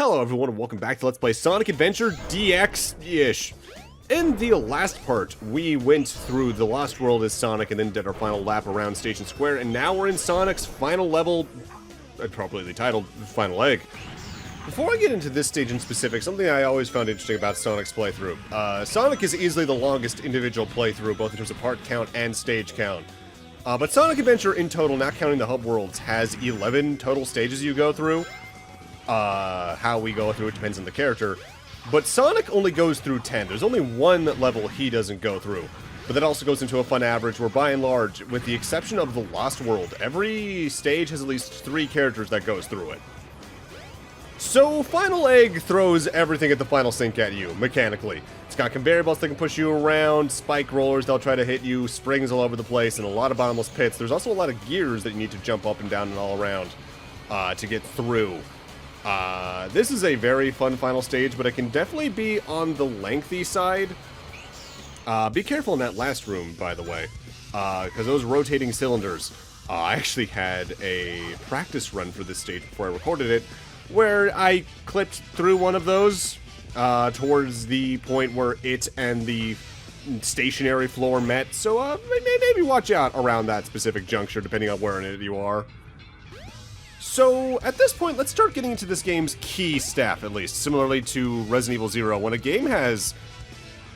Hello everyone and welcome back to Let's Play Sonic Adventure DX-ish. In the last part, we went through the Lost World as Sonic and then did our final lap around Station Square, and now we're in Sonic's final level, appropriately titled, Final Egg. Before I get into this stage in specific, something I always found interesting about Sonic's playthrough. Sonic is easily the longest individual playthrough, both in terms of part count and stage count. But Sonic Adventure in total, not counting the hub worlds, has 11 total stages you go through. How we go through it depends on the character, but Sonic only goes through 10. There's only one level he doesn't go through, but that also goes into a fun average where, by and large, with the exception of the Lost World, every stage has at least 3 characters that goes through it. So Final Egg throws everything at the final sink at you, mechanically. It's got conveyor belts that can push you around, spike rollers that'll try to hit you, springs all over the place, and a lot of bottomless pits. There's also a lot of gears that you need to jump up and down and all around to get through. This is a very fun final stage, but it can definitely be on the lengthy side. Be careful in that last room, by the way, because those rotating cylinders. I actually had a practice run for this stage before I recorded it, where I clipped through one of those towards the point where it and the stationary floor met, so maybe watch out around that specific juncture, depending on where in it you are. So, at this point, let's start getting into this game's key stuff, at least. Similarly to Resident Evil 0, when a game has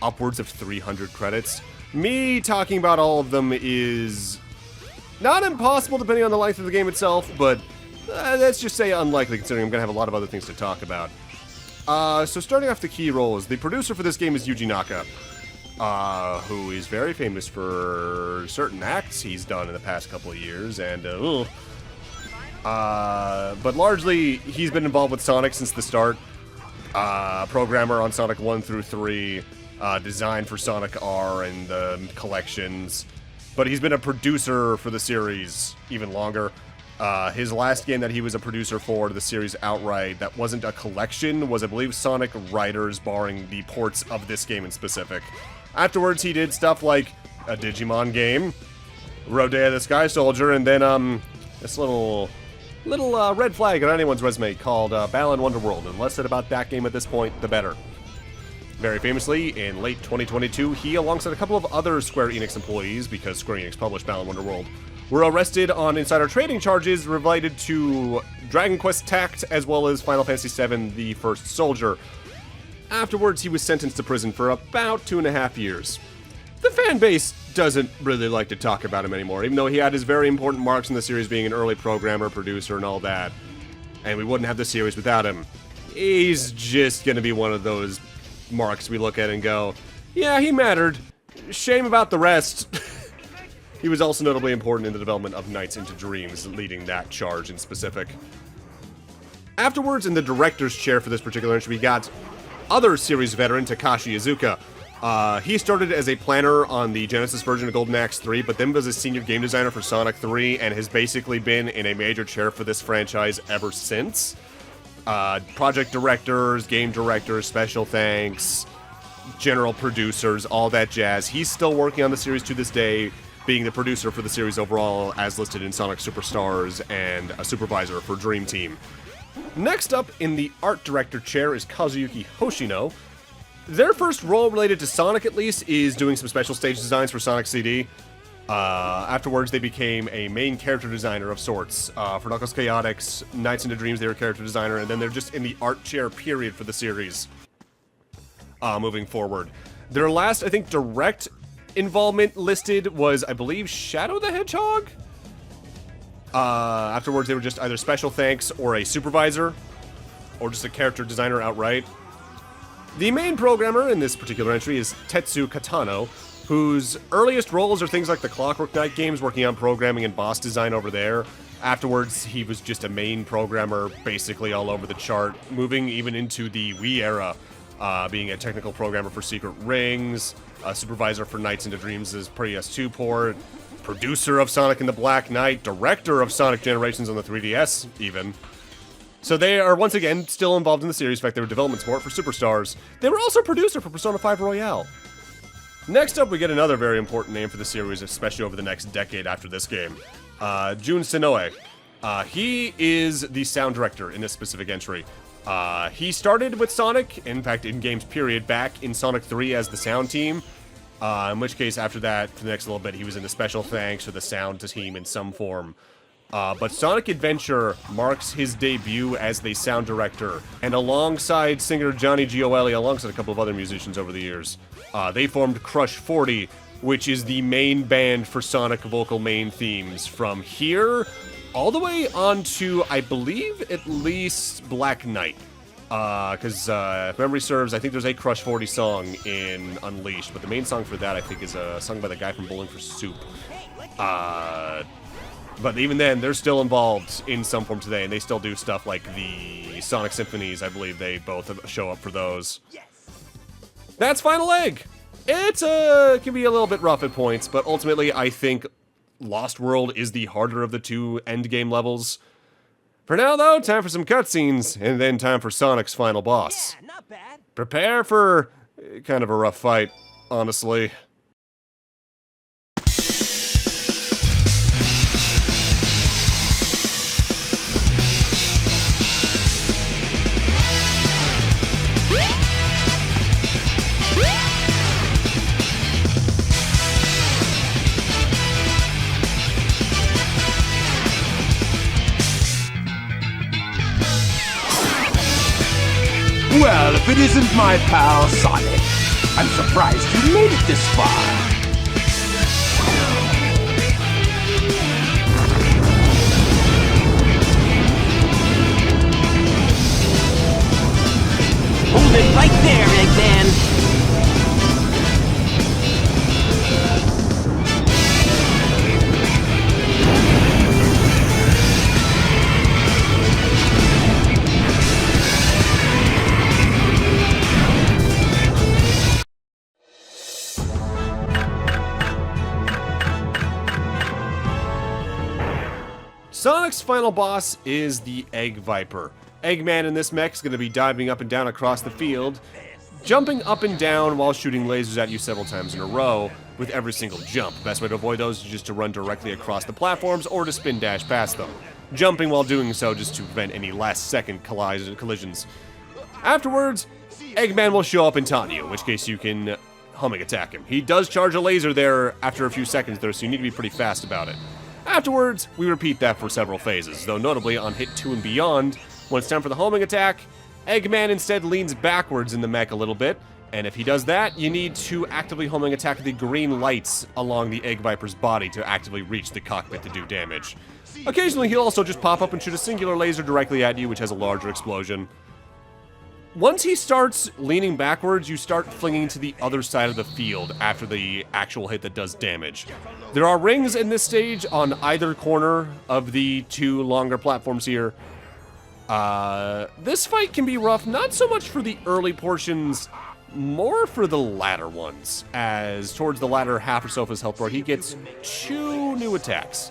upwards of 300 credits, me talking about all of them is not impossible depending on the length of the game itself, but let's just say unlikely considering I'm going to have a lot of other things to talk about. So starting off the key roles, the producer for this game is Yuji Naka, who is very famous for certain acts he's done in the past couple of years, and but largely, he's been involved with Sonic since the start. Programmer on Sonic 1 through 3, design for Sonic R and the collections. But he's been a producer for the series even longer. His last game that he was a producer for the series outright, that wasn't a collection, was I believe Sonic Riders, barring the ports of this game in specific. Afterwards, he did stuff like a Digimon game, Rodea the Sky Soldier, and then this little red flag on anyone's resume called Balan Wonderworld, and less said about that game at this point, the better. Very famously, in late 2022, he, alongside a couple of other Square Enix employees, because Square Enix published Balan Wonderworld, were arrested on insider trading charges related to Dragon Quest Tact, as well as Final Fantasy VII The First Soldier. Afterwards, he was sentenced to prison for about 2.5 years. The fan base doesn't really like to talk about him anymore, even though he had his very important marks in the series being an early programmer, producer, and all that. And we wouldn't have the series without him. He's just gonna be one of those marks we look at and go, yeah, he mattered. Shame about the rest. He was also notably important in the development of Nights into Dreams, leading that charge in specific. Afterwards, in the director's chair for this particular entry, we got other series veteran Takashi Iizuka. He started as a planner on the Genesis version of Golden Axe 3, but then was a senior game designer for Sonic 3, and has basically been in a major chair for this franchise ever since. Project directors, game directors, special thanks, general producers, all that jazz. He's still working on the series to this day, being the producer for the series overall, as listed in Sonic Superstars, and a supervisor for Dream Team. Next up in the art director chair is Kazuyuki Hoshino. Their first role related to Sonic, at least, is doing some special stage designs for Sonic CD. Afterwards, they became a main character designer of sorts. For Knuckles Chaotix, Nights into Dreams, they were a character designer, and then they're just in the art chair period for the series. Moving forward. Their last, I think, direct involvement listed was, I believe, Shadow the Hedgehog? Afterwards, they were just either special thanks or a supervisor, or just a character designer outright. The main programmer in this particular entry is Tetsu Katano, whose earliest roles are things like the Clockwork Knight games, working on programming and boss design over there. Afterwards, he was just a main programmer, basically all over the chart, moving even into the Wii era, being a technical programmer for Secret Rings, a supervisor for Nights into Dreams' PS2 port, producer of Sonic and the Black Knight, director of Sonic Generations on the 3DS, even. So they are, once again, still involved in the series. In fact, they were development support for Superstars. They were also producer for Persona 5 Royale. Next up, we get another very important name for the series, especially over the next decade after this game. Jun Senoue. He is the sound director in this specific entry. He started with Sonic, in fact, in games period, back in Sonic 3 as the sound team. In which case, after that, for the next little bit, he was in the Special Thanks or the sound team in some form. But Sonic Adventure marks his debut as the sound director, and alongside singer Johnny Gioeli, alongside a couple of other musicians over the years, they formed Crush 40, which is the main band for Sonic vocal main themes from here all the way on to, I believe, at least Black Knight. Because if memory serves, I think there's a Crush 40 song in Unleashed, but the main song for that, I think, is sung by the guy from Bowling for Soup. But even then, they're still involved in some form today, and they still do stuff like the Sonic Symphonies. I believe they both show up for those. That's Final Egg! It can be a little bit rough at points, but ultimately, I think Lost World is the harder of the two endgame levels. For now, though, time for some cutscenes, and then time for Sonic's final boss. Yeah, not bad. Prepare for kind of a rough fight, honestly. Well, if it isn't my pal Sonic, I'm surprised you made it this far. Hold it right there, Eggman. Sonic's final boss is the Egg Viper. Eggman in this mech is going to be diving up and down across the field, jumping up and down while shooting lasers at you several times in a row with every single jump. Best way to avoid those is just to run directly across the platforms or to spin dash past them, jumping while doing so just to prevent any last-second collisions. Afterwards, Eggman will show up and taunt you, in which case you can homing attack him. He does charge a laser there after a few seconds though, so you need to be pretty fast about it. Afterwards, we repeat that for several phases, though notably on hit 2 and beyond, when it's time for the homing attack, Eggman instead leans backwards in the mech a little bit, and if he does that, you need to actively homing attack the green lights along the Egg Viper's body to actively reach the cockpit to do damage. Occasionally, he'll also just pop up and shoot a singular laser directly at you, which has a larger explosion. Once he starts leaning backwards, you start flinging to the other side of the field after the actual hit that does damage. There are rings in this stage on either corner of the two longer platforms here. This fight can be rough, not so much for the early portions, more for the latter ones, as towards the latter half or so of his health bar, he gets 2 new attacks.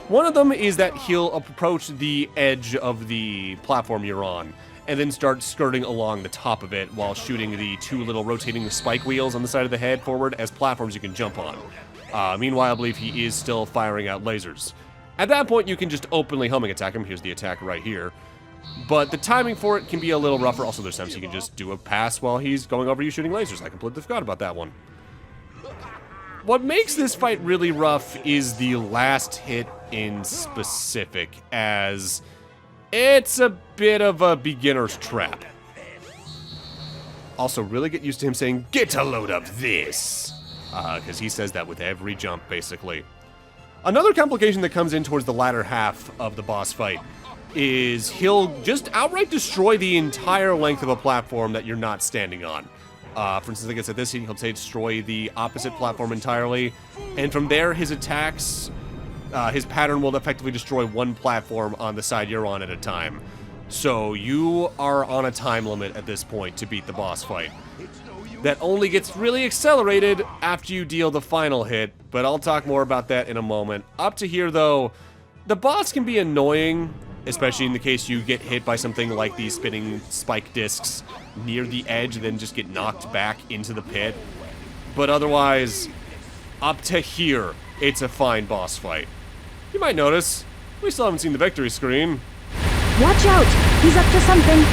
One of them is that he'll approach the edge of the platform you're on, and then start skirting along the top of it while shooting the 2 little rotating spike wheels on the side of the head forward as platforms you can jump on. Meanwhile, I believe he is still firing out lasers. At that point, you can just openly homing attack him. Here's the attack right here. But the timing for it can be a little rougher. Also, there's times you can just do a pass while he's going over you shooting lasers. I completely forgot about that one. What makes this fight really rough is the last hit in specific, as it's a bit of a beginner's trap. Also, really get used to him saying, "Get a load of this," because he says that with every jump, basically. Another complication that comes in towards the latter half of the boss fight is he'll just outright destroy the entire length of a platform that you're not standing on. For instance, like I said, he'll say destroy the opposite platform entirely, and from there, his attacks, his pattern will effectively destroy one platform on the side you're on at a time. So you are on a time limit at this point to beat the boss fight. That only gets really accelerated after you deal the final hit, but I'll talk more about that in a moment. Up to here, though, the boss can be annoying, especially in the case you get hit by something like these spinning spike discs near the edge, then just get knocked back into the pit. But otherwise, up to here, it's a fine boss fight. You might notice, we still haven't seen the victory screen. Watch out! He's up to something.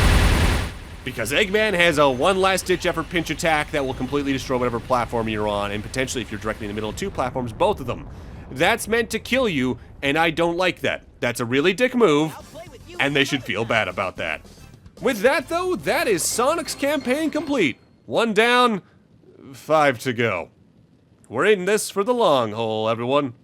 Because Eggman has a one last ditch effort pinch attack that will completely destroy whatever platform you're on, and potentially if you're directly in the middle of two platforms, both of them. That's meant to kill you, and I don't like that. That's a really dick move, and they should feel bad about that. With that though, that is Sonic's campaign complete. 1 down, 5 to go. We're in this for the long haul, everyone.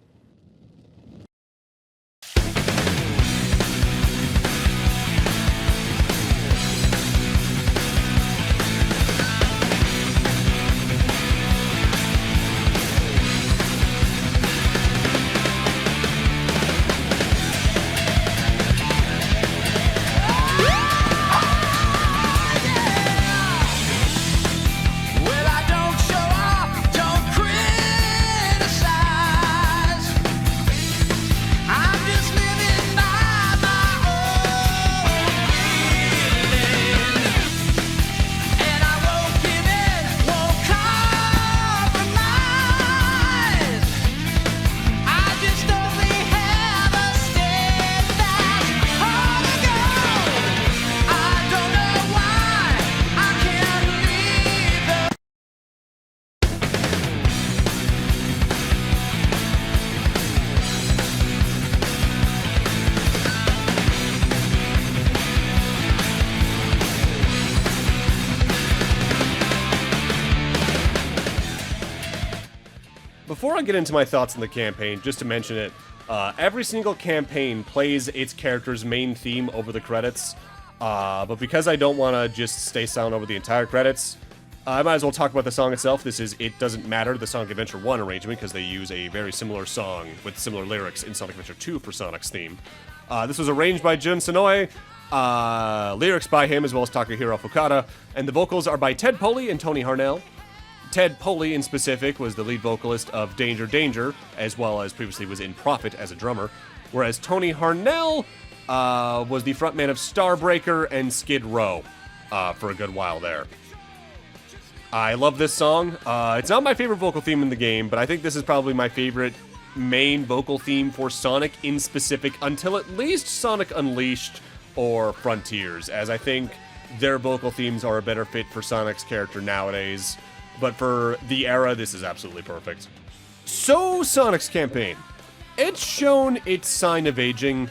Before I get into my thoughts on the campaign, just to mention it, every single campaign plays its character's main theme over the credits, but because I don't want to just stay silent over the entire credits, I might as well talk about the song itself. This is It Doesn't Matter, the Sonic Adventure 1 arrangement, because they use a very similar song with similar lyrics in Sonic Adventure 2 for Sonic's theme. This was arranged by Jun Sonoe, lyrics by him as well as Takahiro Fukada, and the vocals are by Ted Poley and Tony Harnell. Ted Poley, in specific, was the lead vocalist of Danger Danger, as well as previously was in Prophet as a drummer, whereas Tony Harnell was the frontman of Starbreaker and Skid Row for a good while there. I love this song. It's not my favorite vocal theme in the game, but I think this is probably my favorite main vocal theme for Sonic in specific until at least Sonic Unleashed or Frontiers, as I think their vocal themes are a better fit for Sonic's character nowadays. But for the era, this is absolutely perfect. So, Sonic's campaign. It's shown its sign of aging,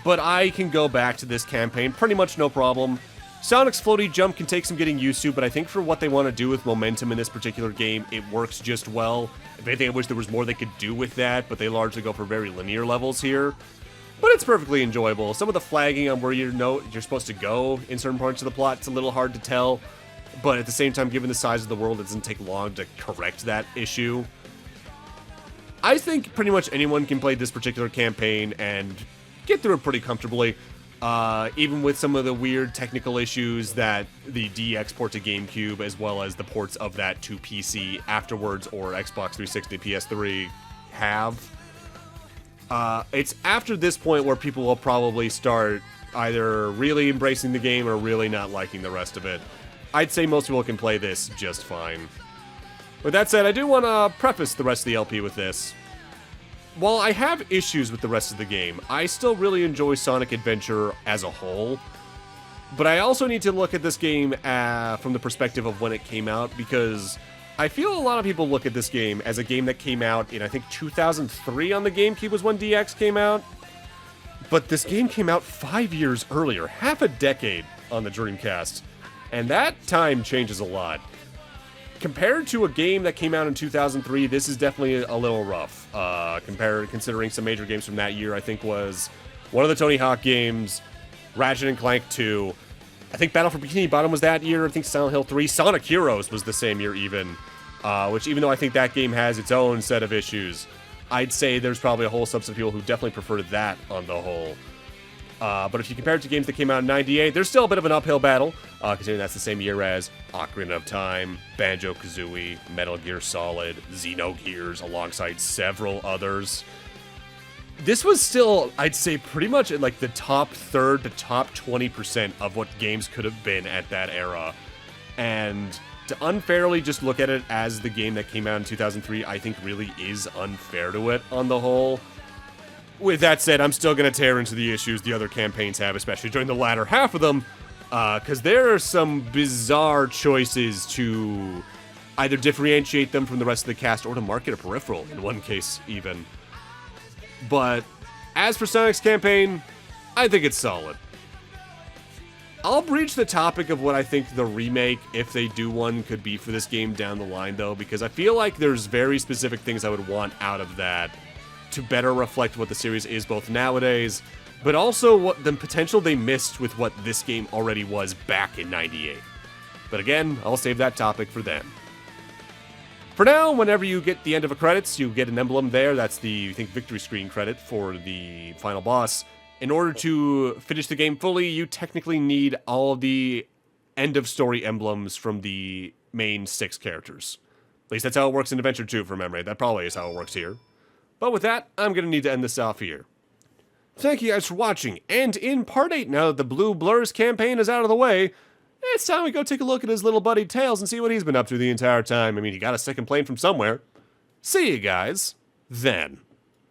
but I can go back to this campaign pretty much no problem. Sonic's floaty jump can take some getting used to, but I think for what they want to do with momentum in this particular game, it works just well. If anything, I wish there was more they could do with that, but they largely go for very linear levels here. But it's perfectly enjoyable. Some of the flagging on where you're supposed to go in certain parts of the plot, it's a little hard to tell. But at the same time, given the size of the world, it doesn't take long to correct that issue. I think pretty much anyone can play this particular campaign and get through it pretty comfortably, even with some of the weird technical issues that the DX port to GameCube, as well as the ports of that to PC afterwards, or Xbox 360, PS3, have. It's after this point where people will probably start either really embracing the game or really not liking the rest of it. I'd say most people can play this just fine. With that said, I do want to preface the rest of the LP with this. While I have issues with the rest of the game, I still really enjoy Sonic Adventure as a whole. But I also need to look at this game from the perspective of when it came out, because I feel a lot of people look at this game as a game that came out in, I think, 2003 on the GameCube was when DX came out. But this game came out 5 years earlier, half a decade on the Dreamcast. And that time changes a lot. Compared to a game that came out in 2003, this is definitely a little rough. Considering some major games from that year, I think was one of the Tony Hawk games, Ratchet & Clank 2. I think Battle for Bikini Bottom was that year. I think Silent Hill 3. Sonic Heroes was the same year even. Which, even though I think that game has its own set of issues, I'd say there's probably a whole subset of people who definitely prefer that on the whole. But if you compare it to games that came out in 98, there's still a bit of an uphill battle, considering that's the same year as Ocarina of Time, Banjo-Kazooie, Metal Gear Solid, Xenogears, alongside several others. This was still, I'd say, pretty much in like the top third to top 20% of what games could have been at that era. And to unfairly just look at it as the game that came out in 2003, I think really is unfair to it on the whole. With that said, I'm still going to tear into the issues the other campaigns have, especially during the latter half of them, because there are some bizarre choices to either differentiate them from the rest of the cast or to market a peripheral, in one case even. But as for Sonic's campaign, I think it's solid. I'll breach the topic of what I think the remake, if they do one, could be for this game down the line, though, because I feel like there's very specific things I would want out of that to better reflect what the series is both nowadays, but also what the potential they missed with what this game already was back in '98. But again, I'll save that topic for then. For now, whenever you get the end of a credits, you get an emblem there. That's the, I think, victory screen credit for the final boss. In order to finish the game fully, you technically need all of the end-of-story emblems from the main 6 characters. At least that's how it works in Adventure 2 from memory. That probably is how it works here. But with that, I'm going to need to end this off here. Thank you guys for watching, and in Part 8, now that the Blue Blurs campaign is out of the way, it's time we go take a look at his little buddy Tails and see what he's been up to the entire time. I mean, he got a second plane from somewhere. See you guys then.